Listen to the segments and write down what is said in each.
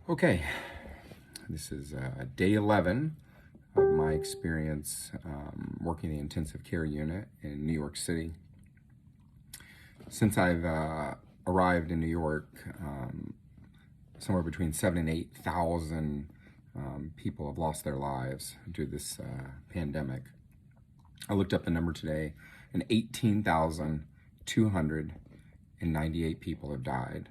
Okay, this is day 11 of my experience working the intensive care unit in New York City. Since I've arrived in New York, somewhere between 7,000 and 8,000 people have lost their lives due to this pandemic. I looked up the number today, and 18,298 people have died.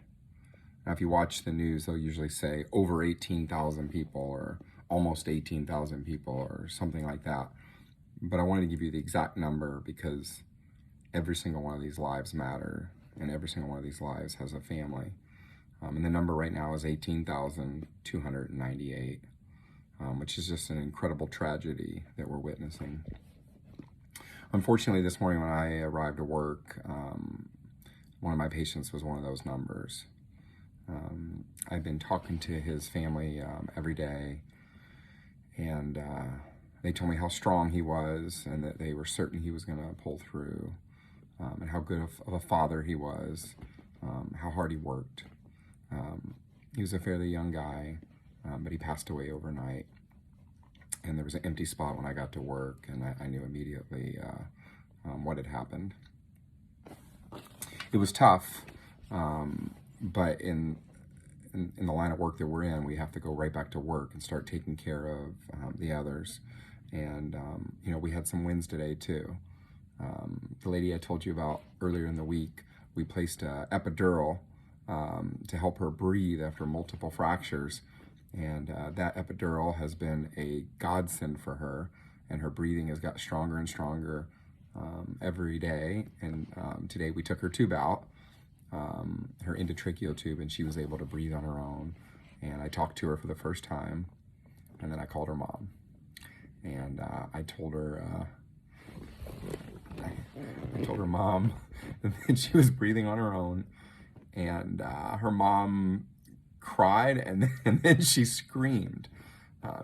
Now, if you watch the news, they'll usually say over 18,000 people or almost 18,000 people or something like that. But I wanted to give you the exact number because every single one of these lives matter, and every single one of these lives has a family. And the number right now is 18,298, which is just an incredible tragedy that we're witnessing. Unfortunately, this morning when I arrived to work, one of my patients was one of those numbers. I've been talking to his family every day, and they told me how strong he was and that they were certain he was going to pull through, and how good of a father he was, how hard he worked. He was a fairly young guy, but he passed away overnight, and there was an empty spot when I got to work, and I knew immediately what had happened. It was tough. But in the line of work that we're in, we have to go right back to work and start taking care of the others. And, we had some wins today too. The lady I told you about earlier in the week, we placed an epidural to help her breathe after multiple fractures. And that epidural has been a godsend for her, and her breathing has got stronger and stronger every day. And today we took her tube out, her endotracheal tube, and she was able to breathe on her own. And I talked to her for the first time, and then I called her mom, and I told her mom that she was breathing on her own, and her mom cried, and then she screamed.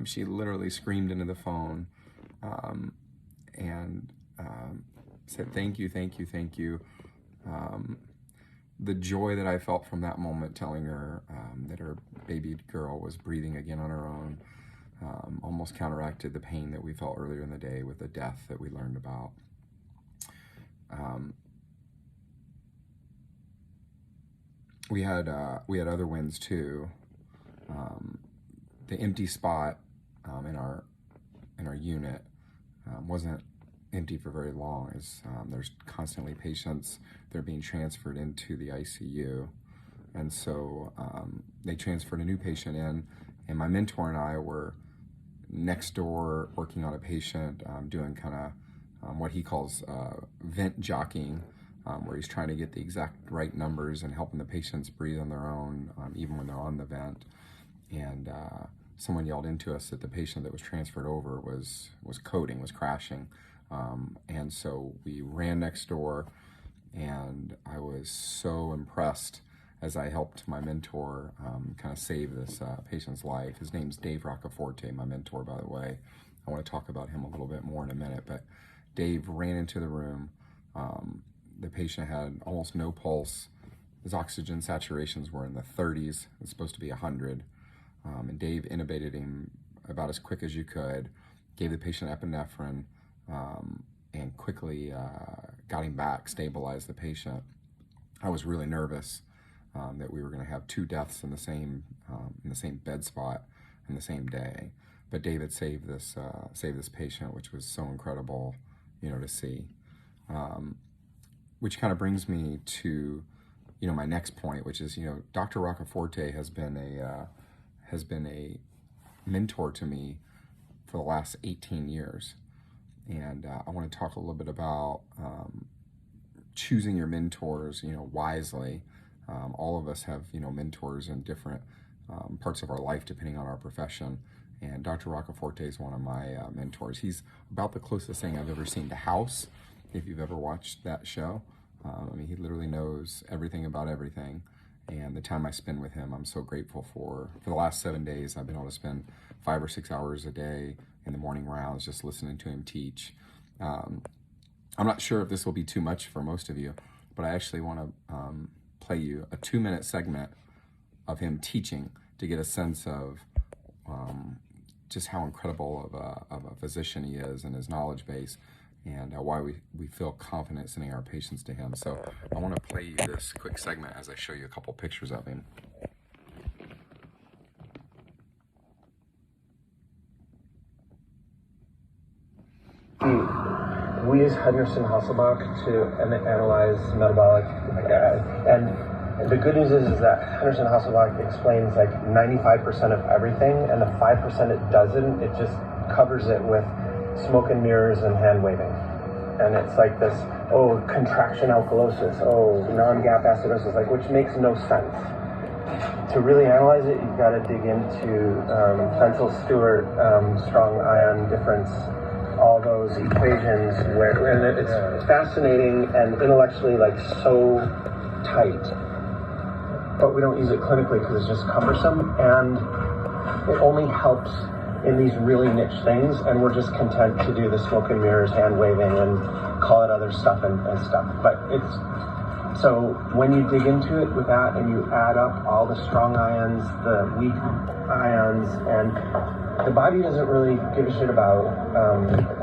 She literally screamed into the phone, and said thank you, thank you, thank you. The joy that I felt from that moment, telling her that her baby girl was breathing again on her own, almost counteracted the pain that we felt earlier in the day with the death that we learned about. We had other wins too. The empty spot in our unit wasn't empty for very long, as there's constantly patients that are being transferred into the ICU. And so they transferred a new patient in, and my mentor and I were next door working on a patient, doing kind of what he calls vent jockeying, where he's trying to get the exact right numbers and helping the patients breathe on their own, even when they're on the vent. And someone yelled into us that the patient that was transferred over was coding, was crashing. And so we ran next door, and I was so impressed as I helped my mentor kind of save this patient's life. His name's Dave Roccaforte, my mentor, by the way. I want to talk about him a little bit more in a minute, but Dave ran into the room. The patient had almost no pulse. His oxygen saturations were in the 30s. It's supposed to be 100. And Dave intubated him about as quick as you could, gave the patient epinephrine, and quickly got him back, stabilized the patient. I was really nervous that we were going to have two deaths in the same bed spot in the same day. But David saved this patient, which was so incredible, to see. Which kind of brings me to, my next point, which is, Dr. Roccaforte has been a mentor to me for the last 18 years. And I want to talk a little bit about choosing your mentors, wisely. All of us have, mentors in different parts of our life, depending on our profession. And Dr. Roccaforte is one of my mentors. He's about the closest thing I've ever seen to House, if you've ever watched that show. He literally knows everything about everything. And the time I spend with him, I'm so grateful for. For the last 7 days, I've been able to spend 5 or 6 hours a day in the morning rounds just listening to him teach. I'm not sure if this will be too much for most of you, but I actually want to play you a 2-minute segment of him teaching to get a sense of just how incredible of a physician he is and his knowledge base, and why we feel confident sending our patients to him. So I want to play you this quick segment as I show you a couple pictures of him. We use Henderson-Hasselbalch to analyze metabolic, and the good news is that Henderson-Hasselbalch explains like 95% of everything, and the 5% it doesn't, it just covers it with smoke and mirrors and hand waving. And it's like this, contraction alkalosis, non-gap acidosis, like, which makes no sense. To really analyze it, you've got to dig into Fensel-Stewart, strong ion difference, all those equations and it's fascinating and intellectually like so tight, but we don't use it clinically because it's just cumbersome, and it only helps in these really niche things, and we're just content to do the smoke and mirrors, hand waving, and call it other stuff and stuff. But it's so when you dig into it with that and you add up all the strong ions, the weak ions, and the body doesn't really give a shit about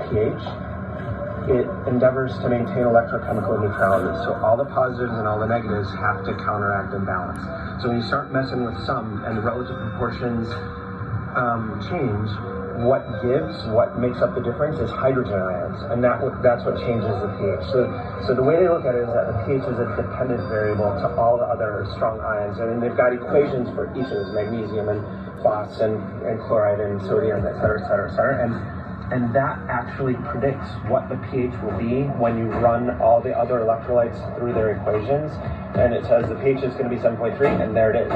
pH. It endeavors to maintain electrochemical neutrality. So all the positives and all the negatives have to counteract and balance. So when you start messing with some and the relative proportions change, what makes up the difference is hydrogen ions, and that's what changes the pH. So the way they look at it is that the pH is a dependent variable to all the other strong ions, and they've got equations for each of those, magnesium and phos and chloride and sodium, et cetera, et cetera, et cetera. And that actually predicts what the pH will be when you run all the other electrolytes through their equations, and it says the pH is going to be 7.3, and there it is.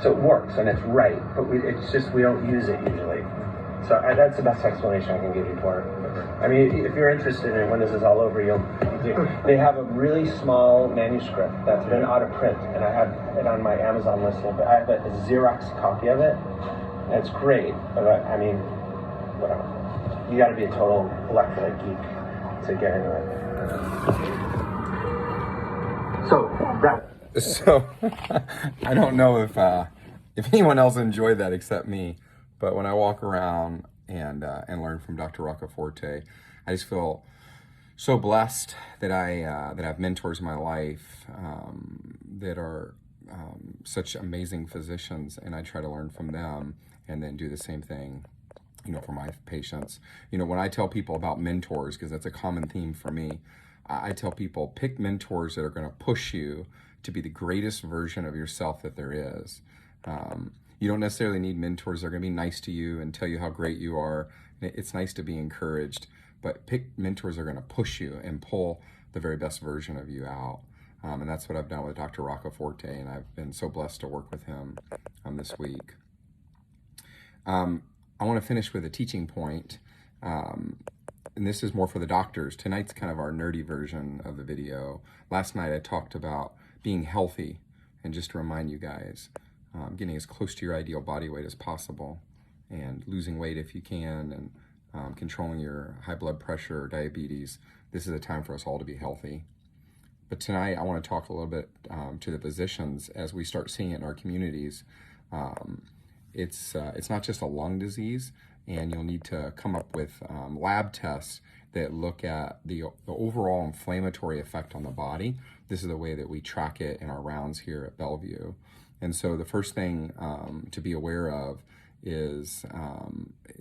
So it works, and it's right, but it's just we don't use it usually. So that's the best explanation I can give you for it. I mean, if you're interested in it, when this is all over, they have a really small manuscript that's been out of print, and I have it on my Amazon list. But I have a Xerox copy of it, and it's great. But I mean, whatever. You got to be a total electrolyte geek to get into it. So I don't know if anyone else enjoyed that except me. But when I walk around and learn from Dr. Roccaforte, I just feel so blessed that I have mentors in my life that are such amazing physicians, and I try to learn from them and then do the same thing, for my patients. When I tell people about mentors, because that's a common theme for me, I tell people pick mentors that are going to push you to be the greatest version of yourself that there is. You don't necessarily need mentors that are going to be nice to you and tell you how great you are. It's nice to be encouraged, but pick mentors that are going to push you and pull the very best version of you out. And that's what I've done with Dr. Roccaforte, and I've been so blessed to work with him this week. I want to finish with a teaching point, and this is more for the doctors. Tonight's kind of our nerdy version of the video. Last night I talked about being healthy, and just to remind you guys, getting as close to your ideal body weight as possible, and losing weight if you can, and controlling your high blood pressure or diabetes. This is a time for us all to be healthy. But tonight I want to talk a little bit to the physicians as we start seeing it in our communities. It's not just a lung disease, and you'll need to come up with lab tests that look at the overall inflammatory effect on the body. This is the way that we track it in our rounds here at Bellevue. And so the first thing to be aware of is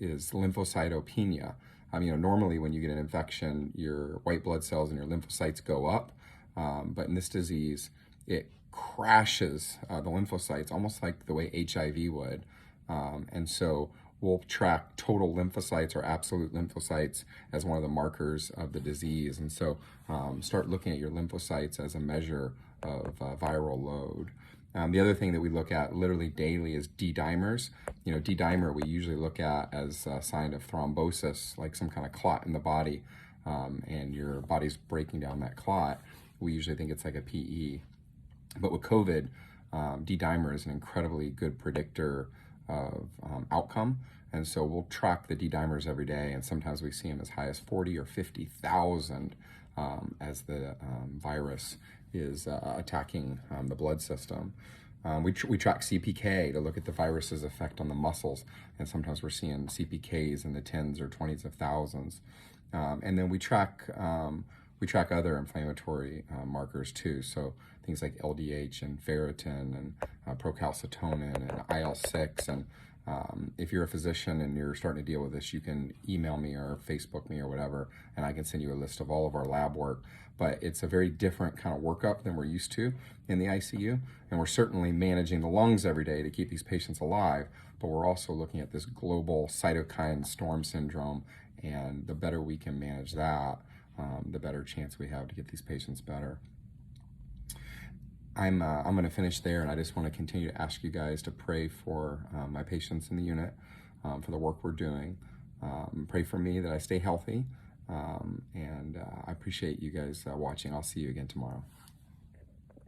lymphocytopenia. Normally when you get an infection, your white blood cells and your lymphocytes go up, but in this disease, it crashes the lymphocytes, almost like the way HIV would. And so we'll track total lymphocytes or absolute lymphocytes as one of the markers of the disease. And so start looking at your lymphocytes as a measure of viral load. The other thing that we look at literally daily is D-dimers. D-dimer we usually look at as a sign of thrombosis, like some kind of clot in the body, and your body's breaking down that clot. We usually think it's like a PE. But with COVID, D-dimer is an incredibly good predictor of outcome. And so we'll track the D-dimers every day, and sometimes we see them as high as 40 or 50,000 as the virus is attacking the blood system. We track CPK to look at the virus's effect on the muscles, and sometimes we're seeing CPKs in the tens or 20s of thousands. And then we track other inflammatory markers too, so things like LDH and ferritin and procalcitonin and IL-6. And if you're a physician and you're starting to deal with this, you can email me or Facebook me or whatever, and I can send you a list of all of our lab work. But it's a very different kind of workup than we're used to in the ICU, and we're certainly managing the lungs every day to keep these patients alive, but we're also looking at this global cytokine storm syndrome, and the better we can manage that, the better chance we have to get these patients better. I'm going to finish there, and I just want to continue to ask you guys to pray for my patients in the unit, for the work we're doing. Pray for me that I stay healthy, and I appreciate you guys watching. I'll see you again tomorrow.